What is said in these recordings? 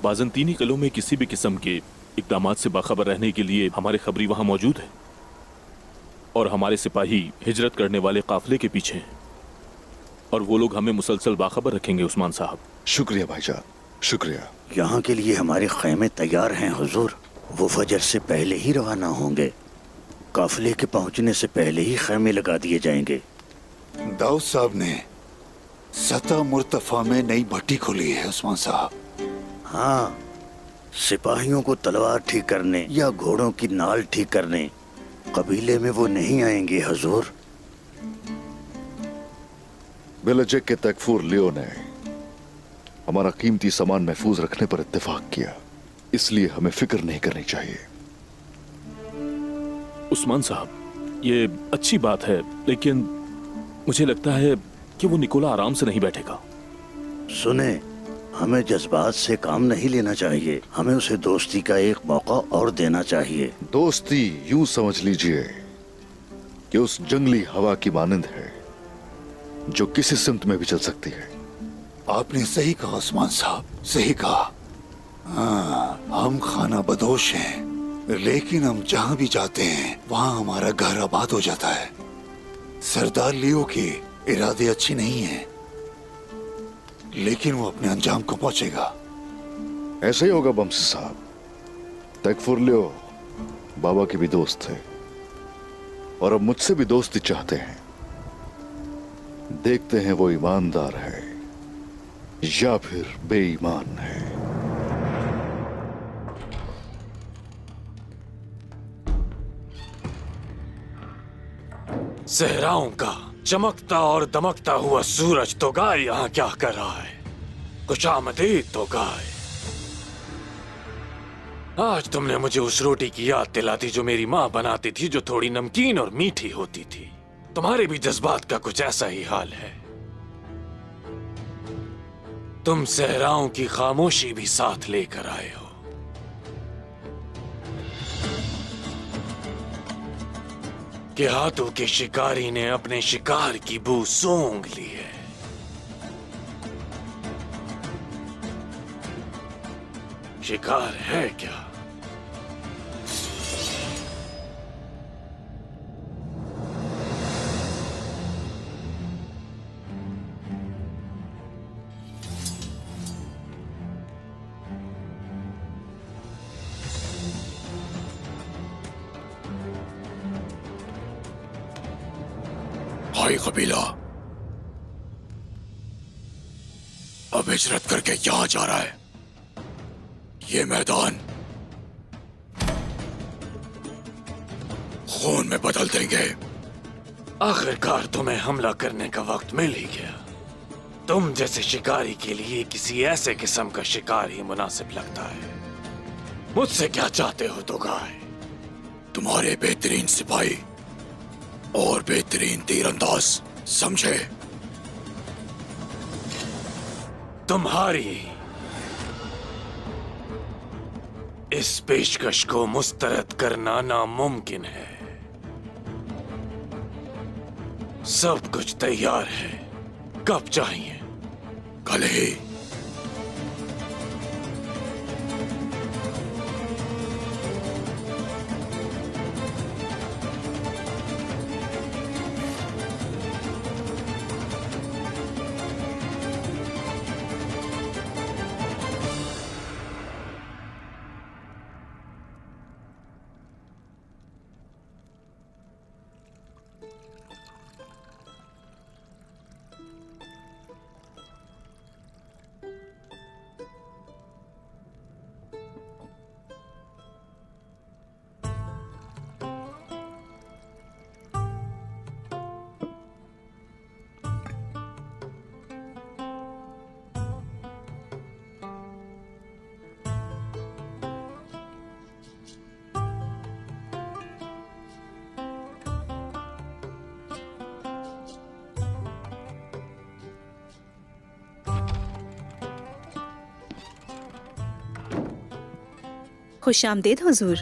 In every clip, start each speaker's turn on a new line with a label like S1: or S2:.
S1: बाज़ंतीनी किलों में किसी भी किस्म के इक़दामात से बाखबर रहने के लिए हमारे खबरी वहां मौजूद है और हमारे सिपाही हिजरत करने वाले काफिले के पीछे हैं और वो लोग हमें मुसलसल बाखबर रखेंगे उस्मान साहब।
S2: शुक्रिया भाईजान, शुक्रिया।
S3: यहाँ के लिए हमारे खैमे तैयार हैं हुजूर। वो फजर से पहले ही रवाना होंगे। काफिले के पहुँचने से पहले ही खैमे लगा दिए जाएंगे।
S4: दाऊद साहब ने सतह मुर्तफा में नई भट्टी खोली है उस्मान साहब।
S3: हाँ, सिपाहियों को तलवार ठीक करने या घोड़ों की नाल ठीक करने कबीले में वो नहीं आएंगे हुजूर।
S2: बेलजेक के तकफूर लियो ने हमारा कीमती सामान महफूज रखने पर इत्तेफाक किया, इसलिए हमें फिक्र नहीं करनी चाहिए।
S1: उस्मान साहब, ये अच्छी बात है, लेकिन मुझे लगता है कि वो निकोला आराम से नहीं बैठेगा।
S3: सुने, हमें जज्बात से काम नहीं लेना चाहिए। हमें उसे दोस्ती का एक मौका और देना चाहिए।
S2: दोस्ती यूं समझ लीजिए कि उस जंगली हवा की मानंद है जो किसी सिमत में भी चल सकती है।
S4: आपने सही कहा उस्मान साहब, सही कहा। हाँ, हम खाना बदोश हैं, लेकिन हम जहाँ भी जाते हैं वहाँ हमारा घर आबाद हो जाता है। सरदार लियो के इरादे अच्छी नहीं है, लेकिन वो अपने अंजाम को पहुंचेगा।
S2: ऐसे ही होगा बमसी साहब। तकफूर लियो बाबा के भी दोस्त थे और अब मुझसे भी दोस्ती चाहते हैं। देखते हैं वो ईमानदार है या फिर बेईमान है।
S5: सहराओं का चमकता और दमकता हुआ सूरज तो गाय यहाँ क्या कर रहा है? कुछ आमदीद तो गाय। आज तुमने मुझे उस रोटी की याद दिला दी जो मेरी माँ बनाती थी, जो थोड़ी नमकीन और मीठी होती थी। तुम्हारे भी जज्बात का कुछ ऐसा ही हाल है। तुम सहराओं की खामोशी भी साथ लेकर आए हो। कि हाथों के शिकारी ने अपने शिकार की बू सूंघ ली है। शिकार है क्या?
S6: भाई कबीला अब हिजरत करके यहाँ जा रहा है। ये मैदान खून में बदल देंगे।
S5: आखिरकार तुम्हें हमला करने का वक्त मिल ही गया। तुम जैसे शिकारी के लिए किसी ऐसे किस्म का शिकार ही मुनासिब लगता है। मुझसे क्या चाहते हो तो गाय?
S6: तुम्हारे बेहतरीन सिपाही और बेहतरीन तीरंदाज, समझे?
S5: तुम्हारी इस पेशकश को मुस्तरद करना नामुमकिन है। सब कुछ तैयार है। कब चाहिए?
S6: कल ही।
S7: खुशामदीद हुजूर।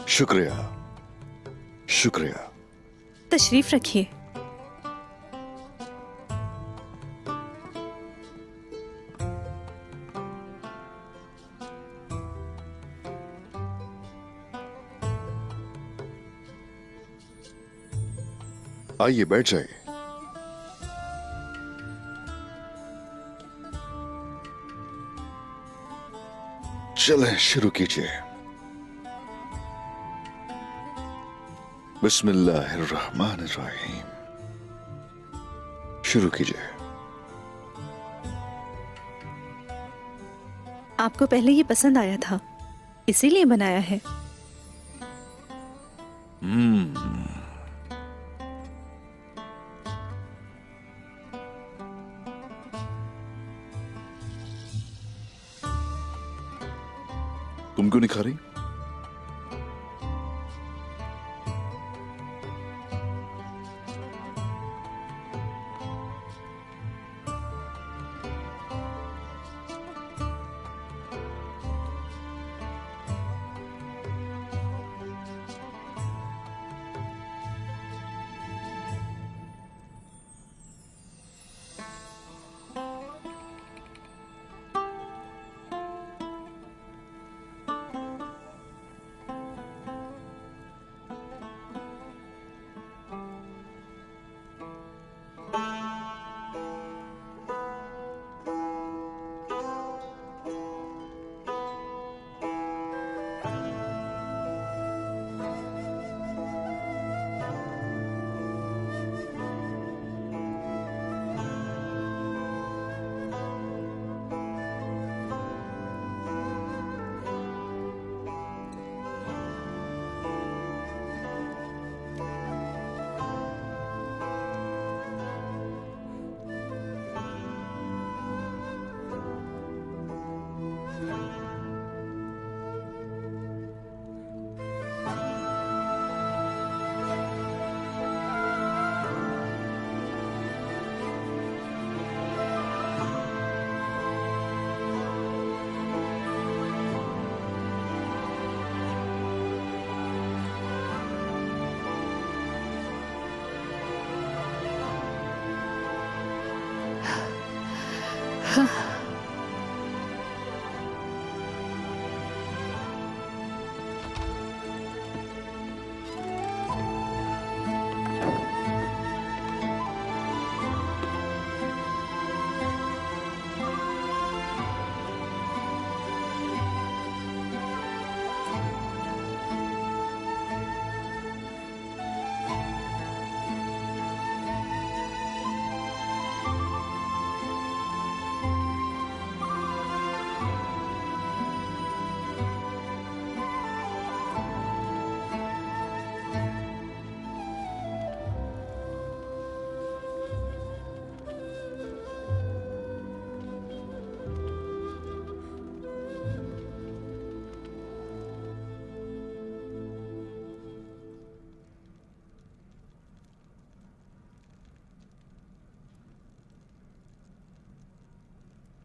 S2: शुक्रिया, शुक्रिया।
S7: तशरीफ रखिए।
S2: आइए बैठ जाइए। चलें शुरू कीजिए। बिस्मिल्लाहिर्रहमानिर्रहीम। शुरू कीजिए।
S7: आपको पहले ये पसंद आया था, इसीलिए बनाया है।
S2: तुम क्यों नहीं खा रही?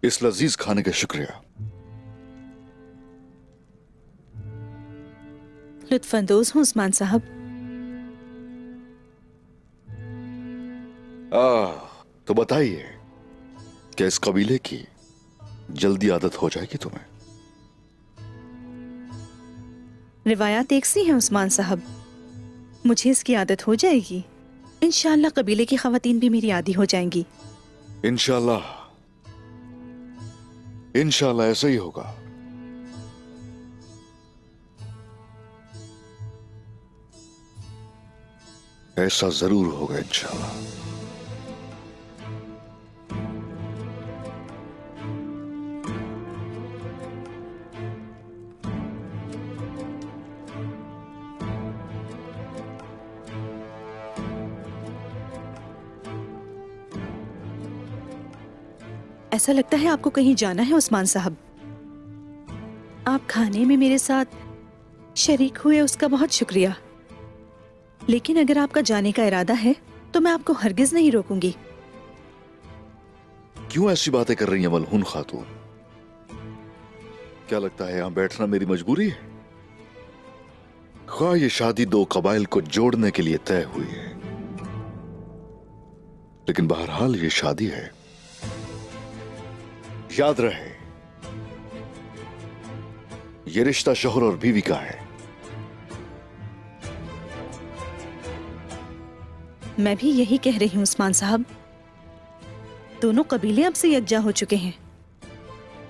S2: इस लजीज खाने का शुक्रिया।
S7: लुत्फानंदोज हूँ उस्मान साहब।
S2: तो बताइए, क्या इस कबीले की जल्दी आदत हो जाएगी तुम्हें?
S7: रिवायात एक सी है उस्मान साहब, मुझे इसकी आदत हो जाएगी। इंशाअल्लाह कबीले की खवातीन भी मेरी आदी हो जाएंगी।
S2: इंशाअल्लाह, इंशाअल्लाह ऐसा ही होगा। ऐसा जरूर होगा इंशाअल्लाह।
S7: ऐसा लगता है आपको कहीं जाना है उस्मान साहब। आप खाने में मेरे साथ शरीक हुए उसका बहुत शुक्रिया, लेकिन अगर आपका जाने का इरादा है तो मैं आपको हरगिज नहीं रोकूंगी।
S2: क्यों ऐसी बातें कर रही हैं मलहून खातून? क्या लगता है यहां बैठना मेरी मजबूरी है? ख्वाह ये शादी दो कबाइल को जोड़ने के लिए तय हुई है, लेकिन बहरहाल ये शादी है। याद रहे, ये रिश्ता शौहर और बीवी का है।
S7: मैं भी यही कह रही हूँ उस्मान साहब। दोनों कबीले अब से यकजा हो चुके हैं।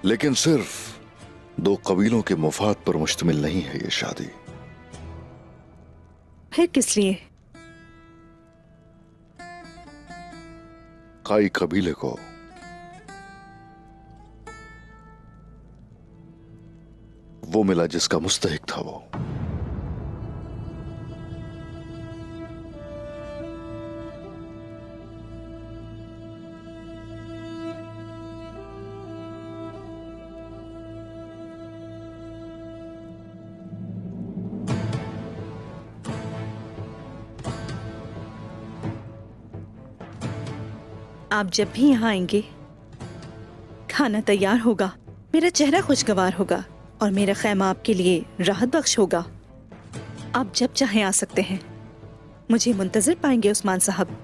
S2: लेकिन सिर्फ 2 कबीलों के मुफाद पर मुश्तमिल नहीं है ये शादी।
S7: फिर किस लिए?
S2: काई कबीले को वो मिला जिसका मुस्तहिक था वो।
S7: आप जब भी यहाँ आएंगे खाना तैयार होगा, मेरा चेहरा खुशगवार होगा और मेरा खैमा आपके लिए राहत बख्श होगा। आप जब चाहें आ सकते हैं। मुझे मुंतजर पाएंगे उस्मान साहब।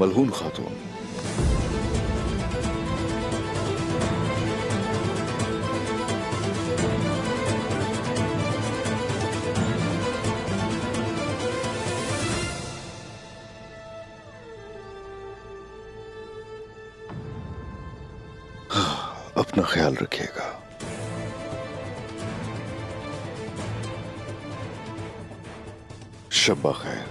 S2: मलहून खातून, अपना ख्याल रखिएगा। शब्बा खैर।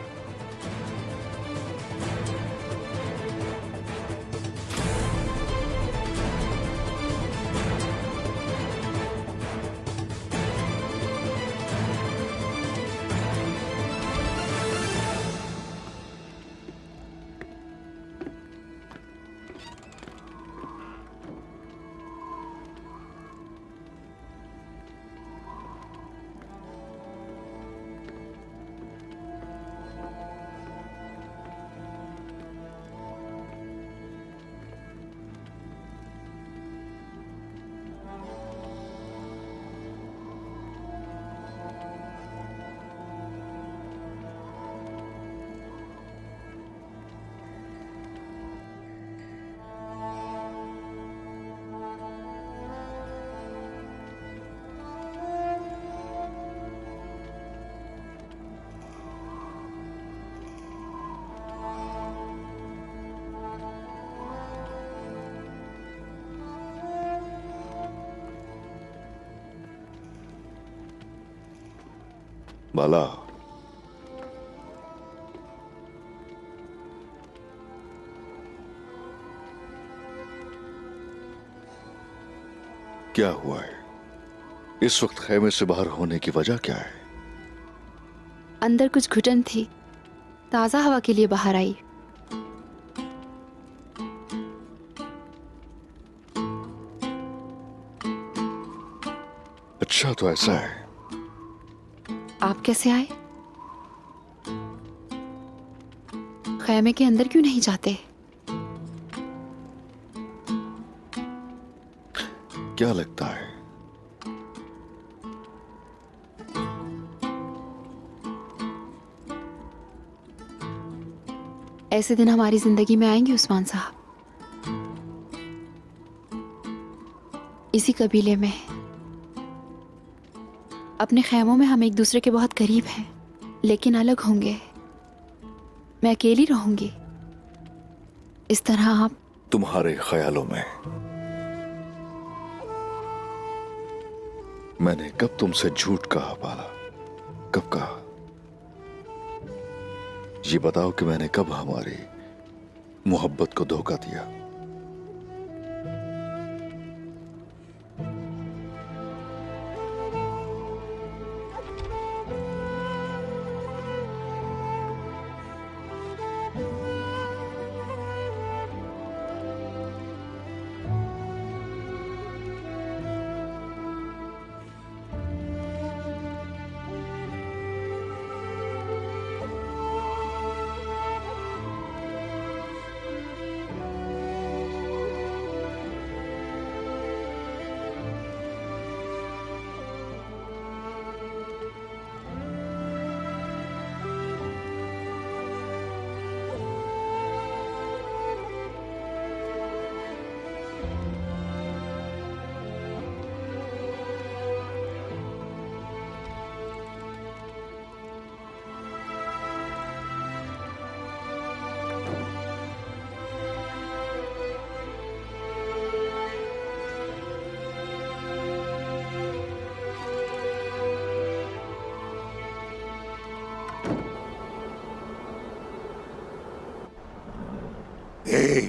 S2: बाला, क्या हुआ है? इस वक्त खेमे से बाहर होने की वजह क्या है?
S8: अंदर कुछ घुटन थी, ताजा हवा के लिए बाहर आई।
S2: अच्छा, तो ऐसा है।
S8: आप कैसे आए? खैमे के अंदर क्यों नहीं जाते?
S2: क्या लगता है?
S8: ऐसे दिन हमारी जिंदगी में आएंगे उस्मान साहब। इसी कबीले में, अपने खैमों में हम एक दूसरे के बहुत करीब हैं, लेकिन अलग होंगे। मैं अकेली रहूंगी। इस तरह आप
S2: तुम्हारे ख्यालों में मैंने कब तुमसे झूठ कहा बाला? कब कहा? ये बताओ कि मैंने कब हमारी मोहब्बत को धोखा दिया?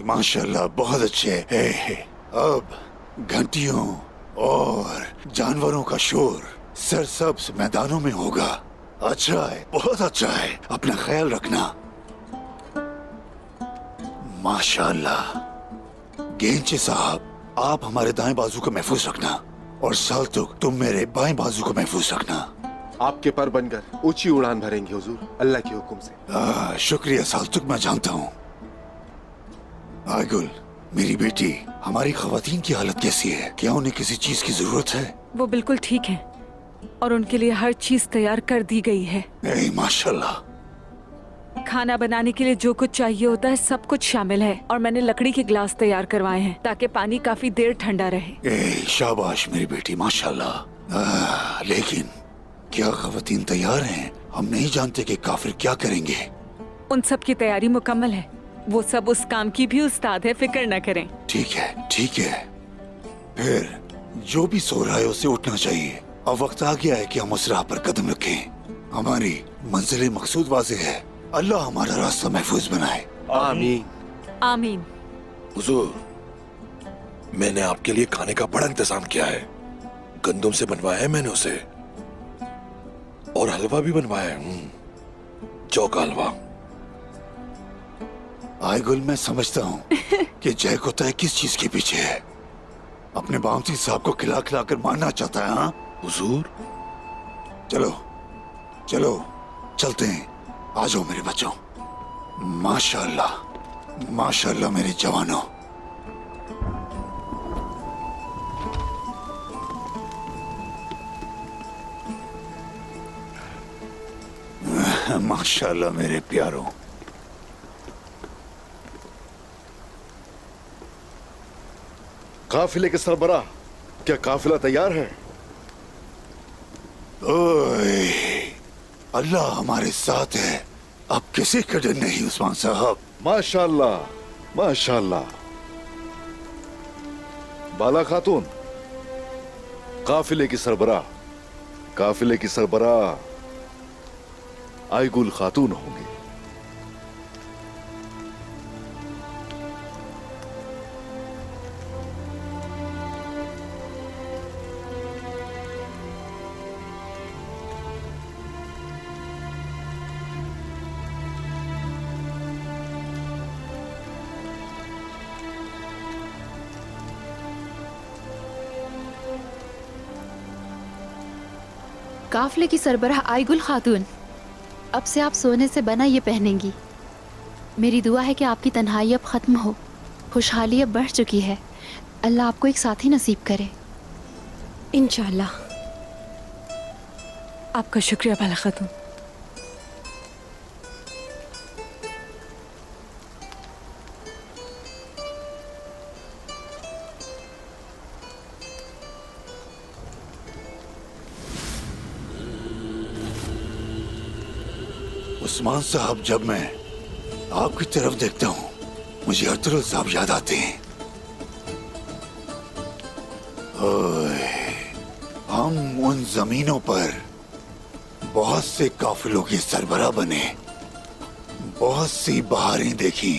S4: माशाल्लाह बहुत अच्छे। अब घंटियों और जानवरों का शोर सरसब्ज मैदानों में होगा। अच्छा है, बहुत अच्छा है। अपना ख्याल रखना। माशाल्लाह। गेंचे साहब, आप हमारे दाएं बाजू को महफूज रखना और साल्तुक तुम मेरे बाएं बाजू को महफूज रखना।
S9: आपके पर बनकर ऊंची उड़ान भरेंगे हुजूर, अल्लाह के हुक्म से।
S4: शुक्रिया साल्तुक, मैं जानता हूँ। आयगुल, मेरी बेटी, हमारी खवातीन की हालत कैसी है? क्या उन्हें किसी चीज की जरूरत है?
S10: वो बिल्कुल ठीक है और उनके लिए हर चीज तैयार कर दी गई है।
S4: माशाल्लाह।
S10: खाना बनाने के लिए जो कुछ चाहिए होता है सब कुछ शामिल है और मैंने लकड़ी के ग्लास तैयार करवाए हैं ताकि पानी काफी देर ठंडा रहे।
S4: शाबाश मेरी बेटी, माशाल्लाह। लेकिन क्या खवातीन तैयार हैं? हम नहीं जानते कि काफिर क्या करेंगे।
S10: उन सब की तैयारी मुकम्मल है। वो सब उस काम की भी उस्ताद है, फिक्र न करें।
S4: ठीक है, ठीक है। फिर जो भी सो रहा है उसे उठना चाहिए। अब वक्त आ गया है कि हम उस राह पर कदम रखें। हमारी मंजिल मकसूद वाज़ेह है। अल्लाह हमारा रास्ता महफूज बनाए।
S9: आमीन
S10: आमीन।
S6: हुजूर, मैंने आपके लिए खाने का बड़ा इंतजाम किया है। गंदम से बनवाया है मैंने उसे, और हलवा भी बनवाया है, जौ का हलवा।
S4: आयगुल, मैं समझता हूँ कि जय को तय किस चीज के पीछे है। अपने बामसी साहब को खिला खिला कर मारना चाहता है। हाँ
S6: हुजूर,
S4: चलो चलो चलते हैं। आ जाओ मेरे बच्चों। माशाल्लाह, माशाल्लाह मेरे जवानों। माशाल्लाह मेरे प्यारों।
S2: काफिले के सरबराह, क्या काफिला तैयार है?
S4: ओए, अल्लाह हमारे साथ है। अब किसी का डर नहीं उस्मान साहब।
S2: माशाल्लाह, माशाल्लाह। बाला खातून, काफिले की सरबराह, काफिले की सरबराह आयगुल खातून होंगी।
S8: काफिले की सरबराह आयगुल खातून, अब से आप सोने से बना ये पहनेंगी। मेरी दुआ है कि आपकी तन्हाई अब ख़त्म हो, खुशहाली अब बढ़ चुकी है। अल्लाह आपको एक साथी नसीब करे।
S10: इंशाल्लाह। आपका शुक्रिया बाला खातून।
S4: उस्मान साहब, जब मैं आपकी तरफ देखता हूँ मुझे अब्दुल साहब याद आते हैं। ओए, हम उन जमीनों पर बहुत से काफिलों के सरबराह बने, बहुत सी बहारें देखी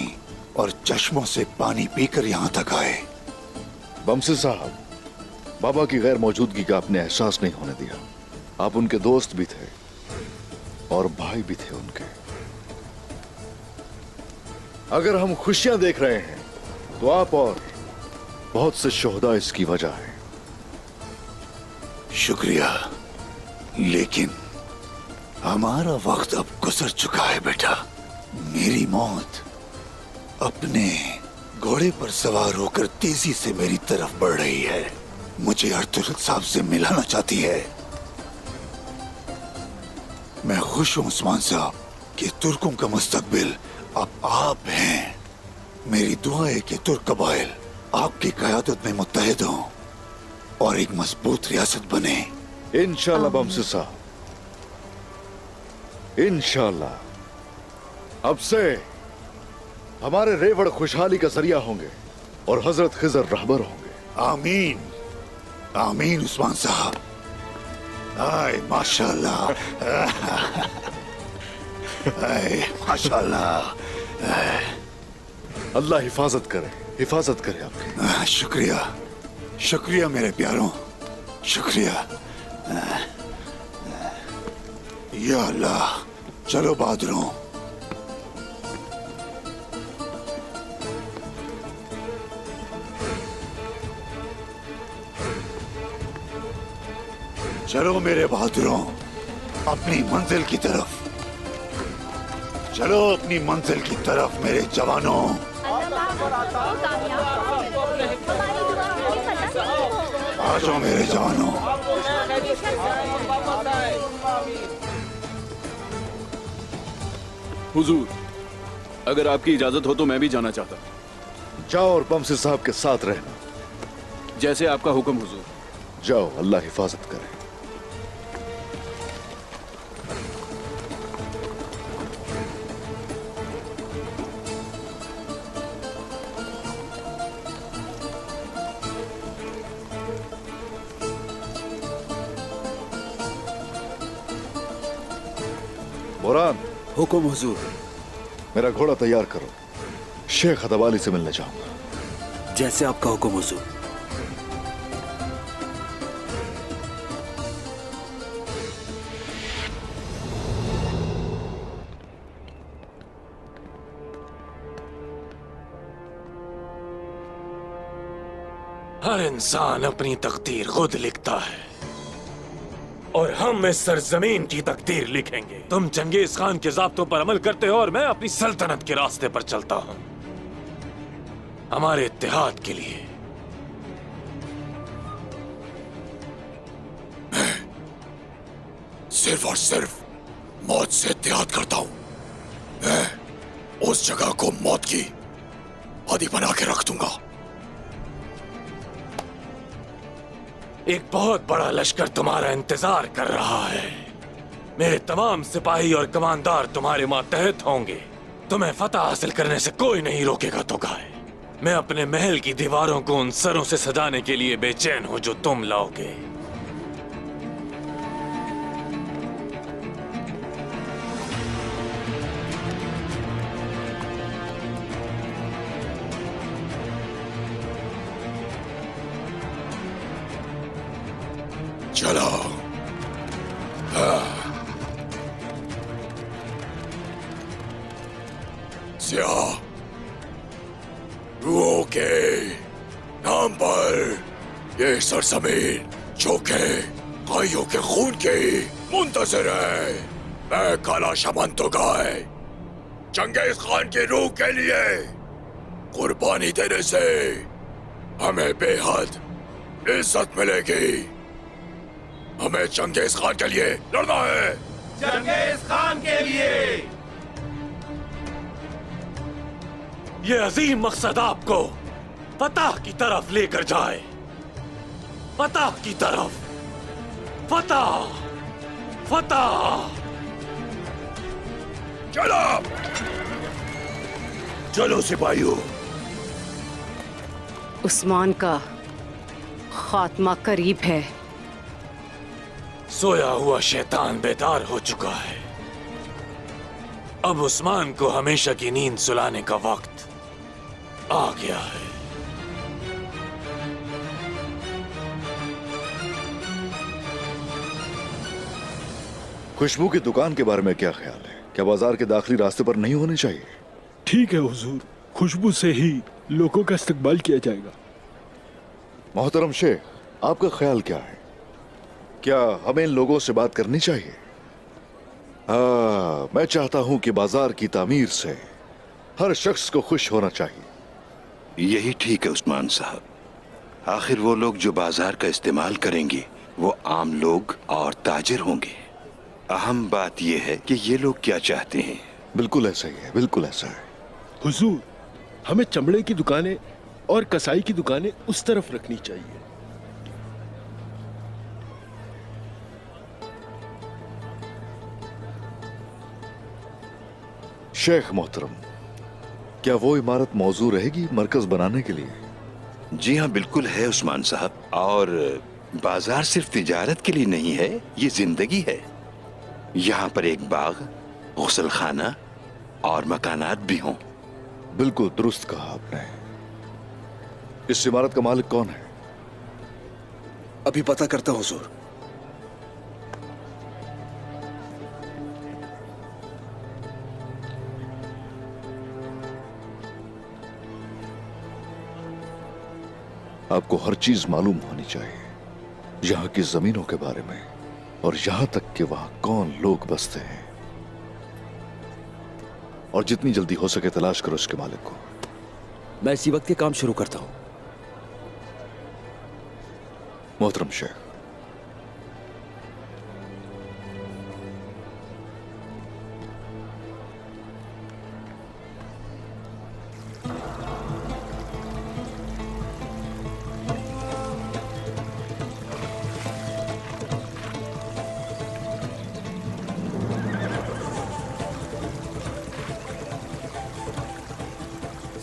S4: और चश्मों से पानी पीकर यहाँ तक आए।
S2: बमसी साहब, बाबा की गैर मौजूदगी का आपने एहसास नहीं होने दिया। आप उनके दोस्त भी थे और भाई भी थे उनके। अगर हम खुशियां देख रहे हैं तो आप और बहुत से शोहदा इसकी वजह है।
S4: शुक्रिया, लेकिन हमारा वक्त अब गुजर चुका है बेटा। मेरी मौत अपने घोड़े पर सवार होकर तेजी से मेरी तरफ बढ़ रही है। मुझे अर्तुगरुल साहब से मिलाना चाहती है। मैं खुश हूं उस्मान साहब कि तुर्कों का मुस्तकबिल अब आप हैं। मेरी दुआ है कि तुर्क कबाइल आपकी क़यादत में मुत्तहिद हों और एक मजबूत रियासत बने।
S2: इंशाल्लाह बमसी साहब, इंशाल्लाह। अब से हमारे रेवड़ खुशहाली का जरिया होंगे और हजरत खिजर रहबर होंगे।
S4: आमीन, आमीन उस्मान साहब। आए माशाल्लाह, आए माशाल्लाह।
S2: अल्लाह हिफाजत करे आपकी।
S4: शुक्रिया, शुक्रिया मेरे प्यारों, शुक्रिया। या अल्लाह, चलो बहादुरों। चलो मेरे बहादुरों, अपनी मंजिल की तरफ चलो, अपनी मंजिल की तरफ मेरे जवानों। आ जाओ मेरे जवानों।
S11: हुजूर, अगर आपकी इजाजत हो तो मैं भी जाना चाहता।
S2: जाओ और बमसी साहब के साथ रहना।
S11: जैसे आपका हुक्म हुजूर।
S2: जाओ, अल्लाह हिफाजत करे। बुरहान,
S11: हुक्म हुजूर।
S2: मेरा घोड़ा तैयार करो, शेख अदवाली से मिलने जाऊंगा।
S11: जैसे आपका हुक्म हुजूर।
S5: हर इंसान अपनी तकदीर खुद लिखता है और हम इस सरजमीन की तकदीर लिखेंगे। तुम चंगेज खान के ज़ाब्तों पर अमल करते हो और मैं अपनी सल्तनत के रास्ते पर चलता हूं, हमारे इत्तेहाद के लिए।
S6: मैं सिर्फ और सिर्फ मौत से इत्तेहाद करता हूं। मैं उस जगह को मौत की आदि बना के रख दूंगा।
S5: एक बहुत बड़ा लश्कर तुम्हारा इंतजार कर रहा है। मेरे तमाम सिपाही और कमांडार तुम्हारे मातहत होंगे। तुम्हें फतह हासिल करने से कोई नहीं रोकेगा तो गाय। मैं अपने महल की दीवारों को उन सरों से सजाने के लिए बेचैन हूं जो तुम लाओगे।
S6: चलो। स्याह रूहों के नाम पर ये सरजमीन जो के भाइयों के खून की मुंतज़िर है। मैं काला शमन तो गाय चंगेज खान की रूह के लिए कुर्बानी देने से हमें बेहद इज्जत मिलेगी। हमें चंगेज खान के लिए लड़ना है।
S5: चंगेज खान के लिए ये अजीम मकसद आपको फतह की तरफ लेकर जाए। फतह की तरफ। फतह, फतह।
S6: चलो, चलो सिपाहियों।
S10: उस्मान का खात्मा करीब है।
S5: सोया हुआ शैतान बेदार हो चुका है। अब उस्मान को हमेशा की नींद सुलाने का वक्त आ गया है।
S2: खुशबू की दुकान के बारे में क्या ख्याल है? क्या बाजार के दाखिली रास्ते पर नहीं होनी चाहिए?
S11: ठीक है हुजूर, खुशबू से ही लोगों का इस्तकबाल किया जाएगा।
S2: मोहतरम शेख, आपका ख्याल क्या है? क्या हमें इन लोगों से बात करनी चाहिए? मैं चाहता हूं कि बाजार की तामीर से हर शख्स को खुश होना चाहिए।
S3: यही ठीक है उस्मान साहब। आखिर वो लोग जो बाजार का इस्तेमाल करेंगे वो आम लोग और ताजिर होंगे। अहम बात यह है कि ये लोग क्या चाहते हैं।
S2: बिल्कुल ऐसा ही है, बिल्कुल ऐसा है।
S11: हुजूर, हमें चमड़े की दुकानें और कसाई की दुकानें उस तरफ रखनी चाहिए।
S2: शेख मोहतरम, क्या वो इमारत मौजू रहेगी मरकज बनाने के लिए?
S3: जी हाँ, बिल्कुल है उस्मान साहब। और बाजार सिर्फ तिजारत के लिए नहीं है, ये जिंदगी है। यहाँ पर एक बाग, गुसल खाना और मकानात भी हों।
S2: बिल्कुल दुरुस्त कहा आपने। इस इमारत का मालिक कौन है?
S6: अभी पता करता हूं हुजूर।
S2: आपको हर चीज मालूम होनी चाहिए, यहाँ की जमीनों के बारे में, और यहां तक कि वहां कौन लोग बसते हैं। और जितनी जल्दी हो सके तलाश करो उसके मालिक को।
S12: मैं इसी वक्त ये काम शुरू करता हूं।
S2: मोहतरम शेख,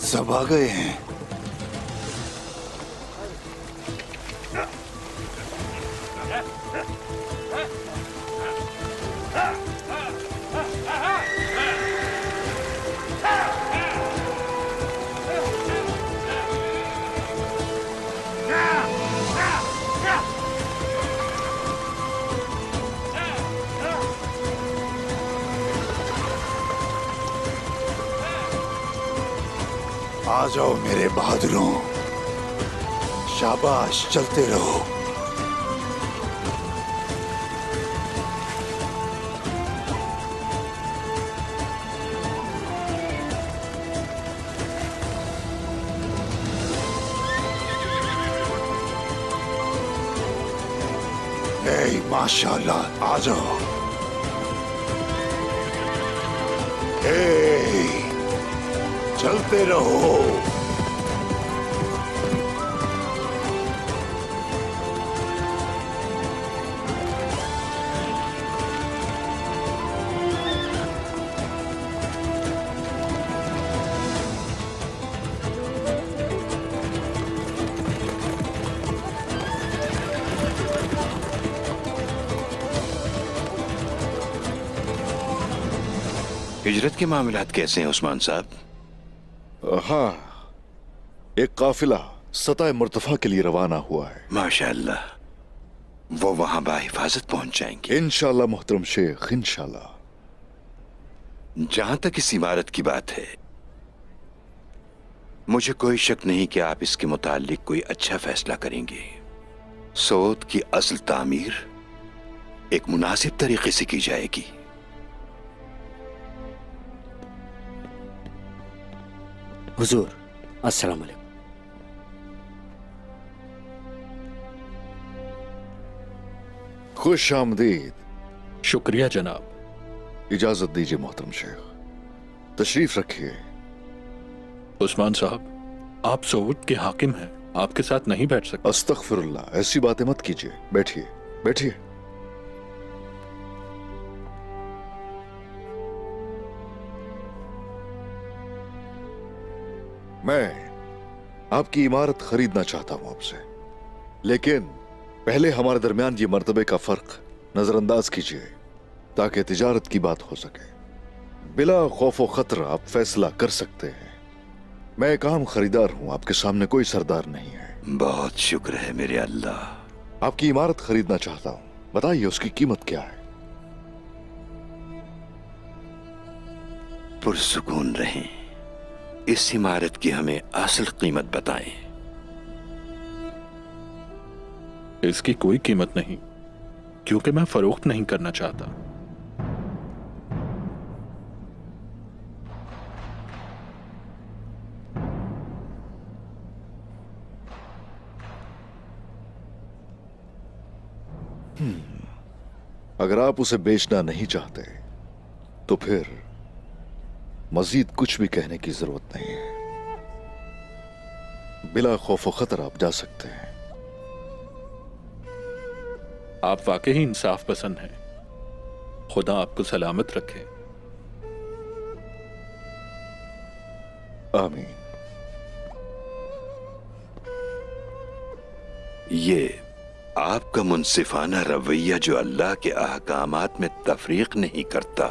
S4: सब आ गए हैं। आ जाओ मेरे बहादुरों, शाबाश, चलते रहो। माशाल्लाह, आ जाओ। चलते रहो।
S3: हिजरत के मामलात कैसे हैं उस्मान साहब?
S2: हाँ, एक काफिला सताए मुर्तफा के लिए रवाना हुआ है।
S3: माशाअल्लाह, वो वहां बाहिफाजत पहुंच जाएंगे
S2: इंशाअल्लाह मोहतरम शेख, इंशाअल्लाह।
S3: जहां तक इस इमारत की बात है, मुझे कोई शक नहीं कि आप इसके मुतालिक कोई अच्छा फैसला करेंगे। सौद की असल तामीर एक मुनासिब तरीके से की जाएगी।
S12: हुजूर, अस्सलाम वालेकुम।
S2: खुश आमदीद।
S11: शुक्रिया जनाब।
S2: इजाजत दीजिए मोहतरम शेख, तशरीफ रखिए।
S11: उस्मान साहब, आप सऊद के हाकिम हैं, आपके साथ नहीं बैठ सकते।
S2: अस्तगफिरुल्लाह, ऐसी बातें मत कीजिए। बैठिए बैठिए। मैं आपकी इमारत खरीदना चाहता हूं आपसे, लेकिन पहले हमारे दरमियान ये मर्तबे का फर्क नजरअंदाज कीजिए ताकि तिजारत की बात हो सके। बिला खौफ व खतरा आप फैसला कर सकते हैं। मैं एक आम खरीदार हूं, आपके सामने कोई सरदार नहीं है।
S3: बहुत शुक्र है मेरे अल्लाह।
S2: आपकी इमारत खरीदना चाहता हूं, बताइए उसकी कीमत क्या है?
S3: पुरसुकून रहें, इस इमारत की हमें असल कीमत बताएं।
S11: इसकी कोई कीमत नहीं, क्योंकि मैं फरोख्त नहीं करना चाहता।
S2: अगर आप उसे बेचना नहीं चाहते तो फिर मजीद कुछ भी कहने की जरूरत नहीं है। बिला खौफ व खतर आप जा सकते हैं।
S11: आप वाकई इंसाफ पसंद हैं। खुदा आपको सलामत रखे।
S2: आमीन।
S3: ये आपका मुनसिफाना रवैया जो अल्लाह के अहकामात में तफरीक नहीं करता,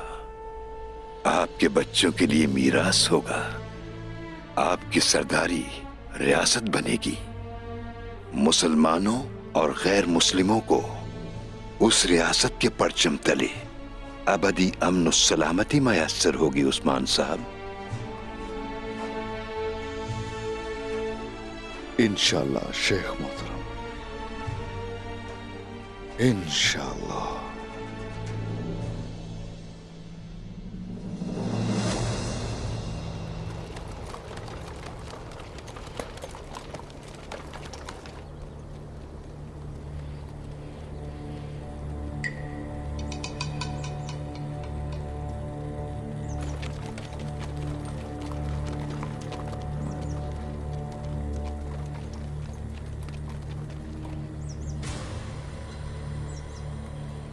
S3: आपके बच्चों के लिए मीरास होगा। आपकी सरदारी रियासत बनेगी। मुसलमानों और गैर मुस्लिमों को उस रियासत के परचम तले अबदी अमन और सलामती मयस्सर होगी उस्मान साहब।
S2: इंशाल्लाह शेख मोहतरम, इंशाल्लाह।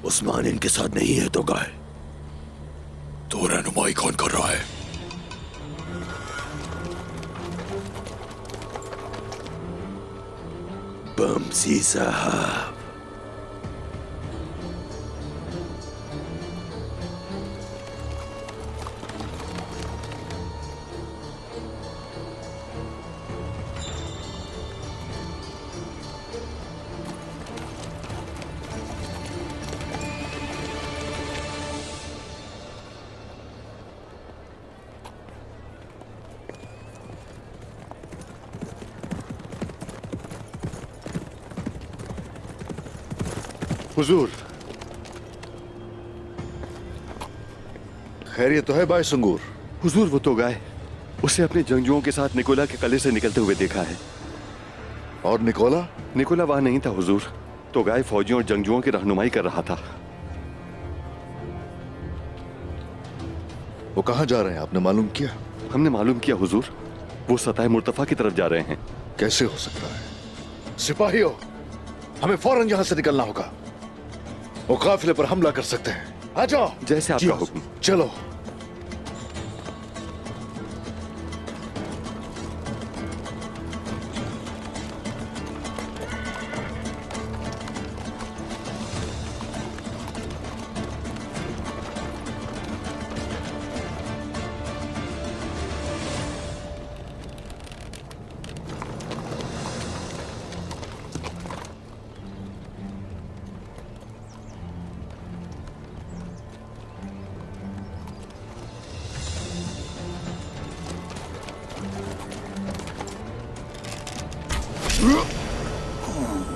S6: उस्मान इनके साथ नहीं है तो गाय तो रहनुमाई कौन कर रहा है? बमसी साहब,
S2: हुजूर, खैरियत तो है भाई संगूर?
S9: हुजूर वो तो गाय, उसे अपने जंगजुओं के साथ निकोला के कले से निकलते हुए देखा है।
S2: और निकोला?
S9: निकोला वहां नहीं था हुजूर, तो गाय फौजियों और जंगजुओं की रहनुमाई कर रहा था।
S2: वो कहाँ जा रहे हैं, आपने मालूम किया?
S9: हमने मालूम किया हुजूर, वो सतह मुर्तफा की तरफ जा रहे हैं।
S2: कैसे हो सकता है? सिपाहियों, हमें फौरन यहां से निकलना होगा। वो काफिले पर हमला कर सकते हैं। आ जाओ।
S9: जैसे आपका हुक्म।
S2: चलो।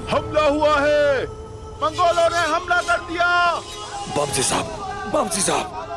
S11: हमला हुआ है, मंगोलों ने हमला कर दिया।
S6: बमसी साहब, बमसी साहब,